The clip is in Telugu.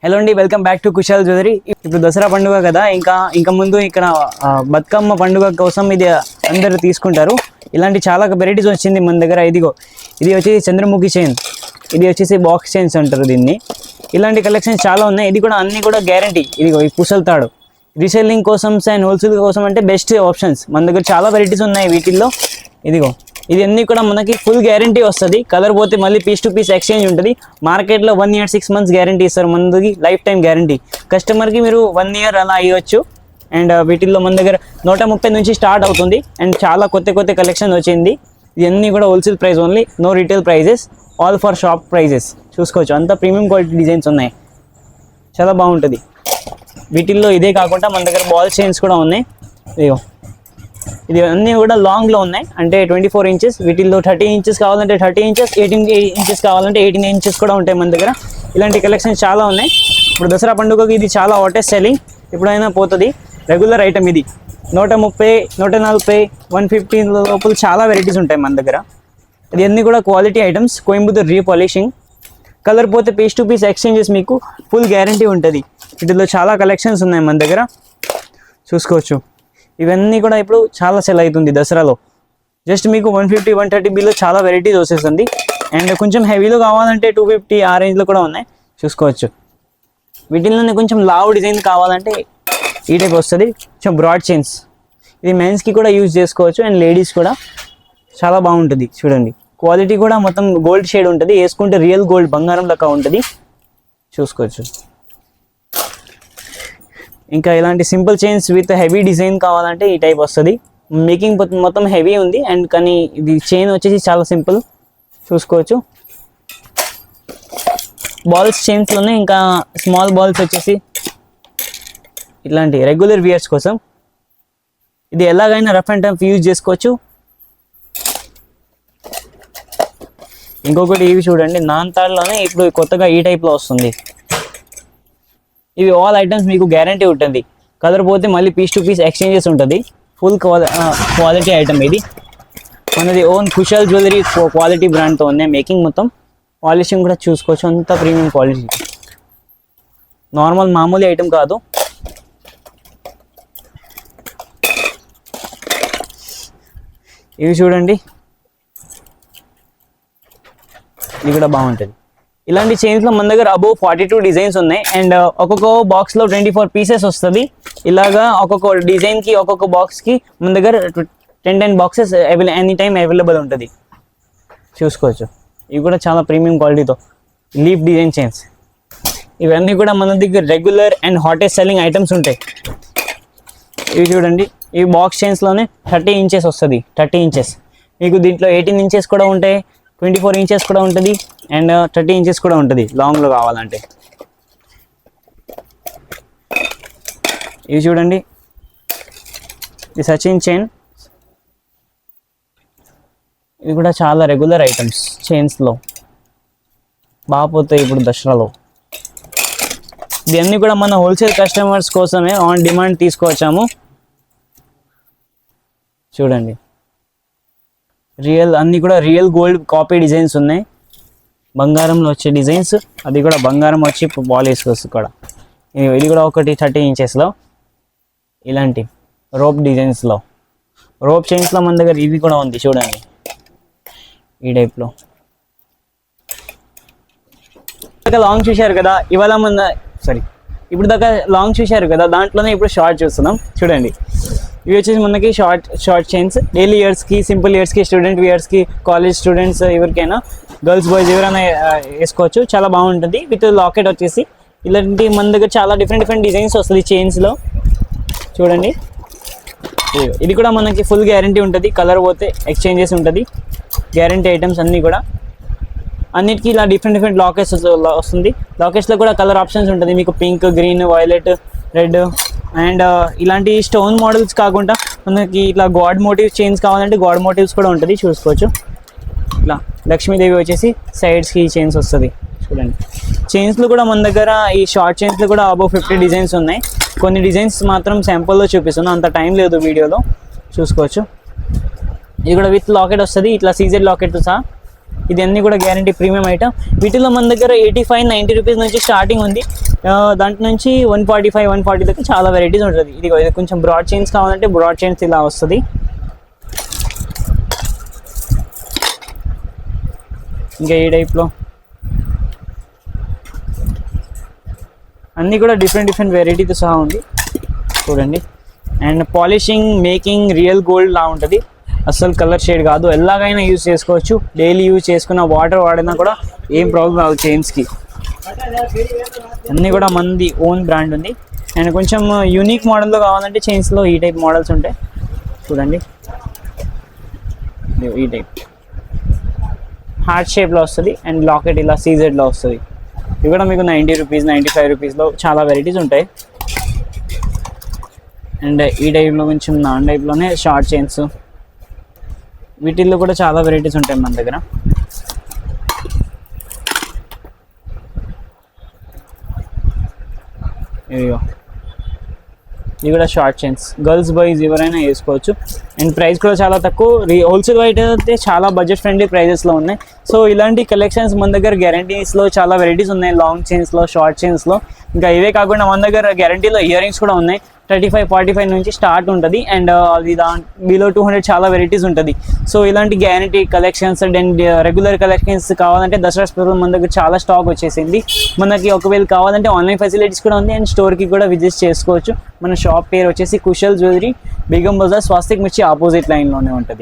హలో అండి, welcome back to Kushal jewellery. ఇప్పుడు దసరా పండుగ కదా, ఇంకా ముందు ఇక్కడ బతుకమ్మ పండుగ కోసం ఇది అందరూ తీసుకుంటారు. ఇలాంటి చాలా వెరైటీస్ వచ్చింది మన దగ్గర. ఇది వచ్చేసి చంద్రముఖి చైన్, ఇది వచ్చేసి బాక్స్ చైన్స్ అంటారు దీన్ని. ఇలాంటి కలెక్షన్స్ చాలా ఉన్నాయి. ఇది కూడా అన్ని కూడా గ్యారంటీ. ఈ పుసల్ తాడు రీసేలింగ్ కోసం అండ్ హోల్సేల్ కోసం అంటే బెస్ట్ ఆప్షన్స్. మన దగ్గర చాలా వెరైటీస్ ఉన్నాయి వీటిల్లో. ఇది అన్నీ కూడా మనకి ఫుల్ గ్యారంటీ వస్తుంది. కలర్ పోతే మళ్ళీ పీస్ టు పీస్ ఎక్స్చేంజ్ ఉంటుంది. మార్కెట్లో 1 year 6 months గ్యారంటీ ఇస్తారు. మనకి లైఫ్ టైం గ్యారంటీ. కస్టమర్కి మీరు 1 year అలా ఇవ్వచ్చు. అండ్ వీటిల్లో మన దగ్గర 130 నుంచి స్టార్ట్ అవుతుంది. అండ్ చాలా కొత్త కలెక్షన్ వచ్చింది. ఇవన్నీ కూడా wholesale price only, no retail prices, all for shop prices. చూసుకోవచ్చు, అంతా ప్రీమియం క్వాలిటీ డిజైన్స్ ఉన్నాయి. చాలా బాగుంటుంది. వీటిల్లో ఇదే కాకుండా మన దగ్గర బాల్ చైన్స్ కూడా ఉన్నాయి. ఇది అన్నీ కూడా లాంగ్లో ఉన్నాయి, అంటే 24 inches. వీటిల్లో 30 inches కావాలంటే 30 inches, 18 inches కావాలంటే 18 inches కూడా ఉంటాయి మన దగ్గర. ఇలాంటి కలెక్షన్స్ చాలా ఉన్నాయి. ఇప్పుడు దసరా పండుగకి ఇది చాలా హాటెస్ట్ సెల్లింగ్. ఎప్పుడైనా పోతుంది. రెగ్యులర్ ఐటమ్ ఇది. 130, 140, 150 లోపల చాలా వెరైటీస్ ఉంటాయి మన దగ్గర. ఇది అన్నీ కూడా quality items, Coimbatore repolishing. Colour పోతే పీస్ టు పీస్ ఎక్స్చేంజెస్ మీకు ఫుల్ గ్యారంటీ ఉంటుంది. వీటిలో చాలా కలెక్షన్స్ ఉన్నాయి మన దగ్గర, చూసుకోవచ్చు. ఇవన్నీ కూడా ఇప్పుడు చాలా సెల్ అవుతుంది దసరాలో. జస్ట్ మీకు 150, 130 బిలో చాలా వెరైటీస్ వచ్చేస్తుంది. అండ్ కొంచెం హెవీలో కావాలంటే 250 ఆ రేంజ్లో కూడా ఉన్నాయి, చూసుకోవచ్చు. వీటిల్లోనే కొంచెం లావ్ డిజైన్ కావాలంటే ఈ టైప్ వస్తుంది. కొంచెం బ్రాడ్ చైన్స్. ఇది మెన్స్కి కూడా యూజ్ చేసుకోవచ్చు అండ్ లేడీస్ కూడా. చాలా బాగుంటుంది చూడండి. క్వాలిటీ కూడా మొత్తం గోల్డ్ షేడ్ ఉంటుంది. వేసుకుంటే రియల్ గోల్డ్, బంగారం లెక్క ఉంటుంది, చూసుకోవచ్చు. ఇంకా ఇలాంటి simple chains with heavy design కావాలంటే ఈ టైప్ వస్తుంది. మేకింగ్ మొత్తం హెవీ ఉంది. అండ్ కానీ ఇది చైన్ వచ్చేసి చాలా సింపుల్, చూసుకోవచ్చు. బాల్స్ చైన్స్లోనే ఇంకా స్మాల్ బాల్స్ వచ్చేసి ఇట్లాంటి రెగ్యులర్ వియర్స్ కోసం. ఇది ఎలాగైనా రఫ్ అండ్ టఫ్ యూజ్ చేసుకోవచ్చు. ఇంకొకటి ఇవి చూడండి, నాన్ తాడ్లోనే ఇప్పుడు కొత్తగా ఈ టైప్లో వస్తుంది. ఇవి ఆల్ ఐటమ్స్ మీకు గ్యారంటీ ఉంటుంది. కలర్ పోతే మళ్ళీ పీస్ టు పీస్ ఎక్స్చేంజెస్ ఉంటుంది. ఫుల్ క్వాలిటీ ఐటమ్ ఇది. మనది ఓన్ కుశాల్ జ్యువెలరీ క్వాలిటీ బ్రాండ్తో ఉన్నాయి. మేకింగ్ మొత్తం, పాలిషింగ్ కూడా చూసుకోవచ్చు. అంతా ప్రీమియం క్వాలిటీ, నార్మల్ మామూలు ఐటమ్ కాదు. ఇవి చూడండి, ఇది కూడా బాగుంటుంది. ఇలాంటి చైన్స్లో మన దగ్గర అబౌవ్ 42 డిజైన్స్ ఉన్నాయి. అండ్ ఒక్కొక్క బాక్స్లో 24 పీసెస్ వస్తుంది. ఇలాగా ఒక్కొక్క డిజైన్కి ఒక్కొక్క బాక్స్కి మన దగ్గర 10 బాక్సెస్ ఎనీ టైం అవైలబుల్ ఉంటుంది, చూసుకోవచ్చు. ఇవి కూడా చాలా ప్రీమియం క్వాలిటీతో లీఫ్ డిజైన్ చైన్స్. ఇవన్నీ కూడా మన దగ్గర regular and hottest selling items ఉంటాయి. ఇవి చూడండి, ఇవి బాక్స్ చైన్స్లోనే 30 inches వస్తుంది. 30 inches మీకు దీంట్లో 18 inches కూడా ఉంటాయి, 24 inches కూడా ఉంటుంది, అండ్ 30 inches కూడా ఉంటుంది లాంగ్లో కావాలంటే. ఇవి చూడండి, ఇది సచిన్ చైన్. ఇది కూడా చాలా రెగ్యులర్ ఐటమ్స్ చైన్స్లో, బాగా పోతాయి ఇప్పుడు దసరాలో. ఇవన్నీ కూడా మన హోల్సేల్ కస్టమర్స్ కోసమే ఆన్ డిమాండ్ తీసుకువచ్చాము. చూడండి, అన్నీ కూడా రియల్ గోల్డ్ కాపీ డిజైన్స్ ఉన్నాయి. బంగారంలో వచ్చే డిజైన్స్, అది కూడా బంగారం వచ్చి పాలిష్ కూడా. ఇది కూడా ఒకటి 30 inchesలో. ఇలాంటి రోప్ డిజైన్స్లో, రోప్ చైన్స్లో మన దగ్గర ఇవి కూడా ఉంది చూడండి, ఈ టైప్లో. లాంగ్ చూశారు కదా, ఇప్పుడు దాకా లాంగ్ చూశారు కదా, దాంట్లోనే ఇప్పుడు షార్ట్ చూస్తున్నాం. చూడండి, ఇవి వచ్చేసి మనకి షార్ట్ చైన్స్. డైలీ ఇయర్స్కి, సింపుల్ ఇయర్స్కి, స్టూడెంట్ ఇయర్స్కి, కాలేజ్ స్టూడెంట్స్ ఎవరికైనా, గర్ల్స్ బాయ్స్ ఎవరైనా వేసుకోవచ్చు. చాలా బాగుంటుంది. విత్ లాకెట్ వచ్చేసి ఇలాంటి మన దగ్గర చాలా డిఫరెంట్ డిజైన్స్ వస్తుంది చైన్స్లో. చూడండి, ఇది కూడా మనకి ఫుల్ గ్యారంటీ ఉంటుంది. కలర్ పోతే ఎక్స్చేంజెస్ ఉంటుంది, గ్యారంటీ ఐటమ్స్ అన్నీ కూడా. అన్నిటికీ ఇలా డిఫరెంట్ లాకెట్స్ వస్తుంది. లాకెట్స్లో కూడా కలర్ ఆప్షన్స్ ఉంటుంది మీకు, pink, green, violet, red. And ఇలాంటి స్టోన్ మోడల్స్ కాకుండా మనకి ఇట్లా గాడ్ మోటివ్ చైన్స్ కావాలంటే గాడ్ మోటివ్స్ కూడా ఉంటుంది, చూసుకోవచ్చు. ఇట్లా లక్ష్మీదేవి వచ్చేసి సైడ్స్కి చైన్స్ వస్తుంది. చూడండి, చైన్స్లో కూడా మన దగ్గర ఈ షార్ట్ చైన్స్లో కూడా అబౌవ్ 50 డిజైన్స్ ఉన్నాయి. కొన్ని డిజైన్స్ మాత్రం శాంపుల్లో చూపిస్తున్నాను, అంత టైం లేదు వీడియోలో, చూసుకోవచ్చు. ఇది కూడా విత్ లాకెట్ వస్తుంది, ఇట్లా సీజెడ్ లాకెట్ సహా. ఇది అన్నీ కూడా గ్యారంటీ ప్రీమియం ఐటమ్. వీటిలో మన దగ్గర 85-90 రూపీస్ నుంచి స్టార్టింగ్ ఉంది. దాంట్లో నుంచి 145, 140 దాకా చాలా వెరైటీస్ ఉంటుంది. ఇది కొంచెం బ్రాడ్ చైన్స్ కావాలంటే బ్రాడ్ చైన్స్ ఇలా వస్తుంది. ఇంకా ఈ టైప్లో అన్నీ కూడా డిఫరెంట్ వెరైటీతో సహా ఉంది చూడండి. And polishing, making real gold లా ఉంటుంది, అస్సలు కలర్ షేడ్ కాదు. ఎలాగైనా యూజ్ చేసుకోవచ్చు, డైలీ యూజ్ చేసుకున్న వాటర్ వాడినా కూడా ఏం ప్రాబ్లం రాదు చైన్స్కి. అన్నీ కూడా మంది ఓన్ బ్రాండ్ ఉంది. అండ్ కొంచెం యూనిక్ మోడల్లో కావాలంటే చైన్స్లో ఈ టైప్ మోడల్స్ ఉంటాయి చూడండి. ఈ టైప్ హార్ట్ షేప్లో వస్తుంది అండ్ లాకెట్ ఇలా సీజెడ్లో వస్తుంది. ఇవి కూడా మీకు 90 రూపీస్, 95 రూపీస్లో చాలా వెరైటీస్ ఉంటాయి. అండ్ ఈ టైప్లో కొంచెం నాన్ టైప్లోనే షార్ట్ చైన్స్, వీటిల్లో కూడా చాలా వెరైటీస్ ఉంటాయి మన దగ్గర. ఇదిగో ఇవి కూడా షార్ట్ చైన్స్, గర్ల్స్ బాయ్స్ ఎవరైనా వేసుకోవచ్చు. అండ్ ప్రైస్ కూడా చాలా తక్కువ. హోల్సేల్ వైట్ అయితే చాలా బడ్జెట్ ఫ్రెండ్లీ ప్రైజెస్లో ఉన్నాయి. సో ఇలాంటి కలెక్షన్స్ మన దగ్గర గ్యారంటీస్లో చాలా వెరైటీస్ ఉన్నాయి, లాంగ్ చైన్స్లో, షార్ట్ చైన్స్లో. ఇంకా ఇవే కాకుండా మన దగ్గర గ్యారంటీలో ఇయర్ రింగ్స్ కూడా ఉన్నాయి. 35, 45 నుంచి స్టార్ట్ ఉంటుంది. అండ్ అది బిలో 200 చాలా వెరైటీస్ ఉంటుంది. సో ఇలాంటి guarantee collections and regular collections కావాలంటే దసరా స్పెషల్ మన దగ్గర చాలా స్టాక్ వచ్చేసింది. మనకి ఒకవేళ కావాలంటే ఆన్లైన్ ఫెసిలిటీస్ కూడా ఉంది అండ్ స్టోర్కి కూడా విజిట్ చేసుకోవచ్చు. మన షాప్ పేరు వచ్చేసి కుశల్ జ్యువెలరీ, బేగం బజార్, స్వాస్తిక్ మిర్చి ఆపోజిట్ లైన్లోనే ఉంటుంది.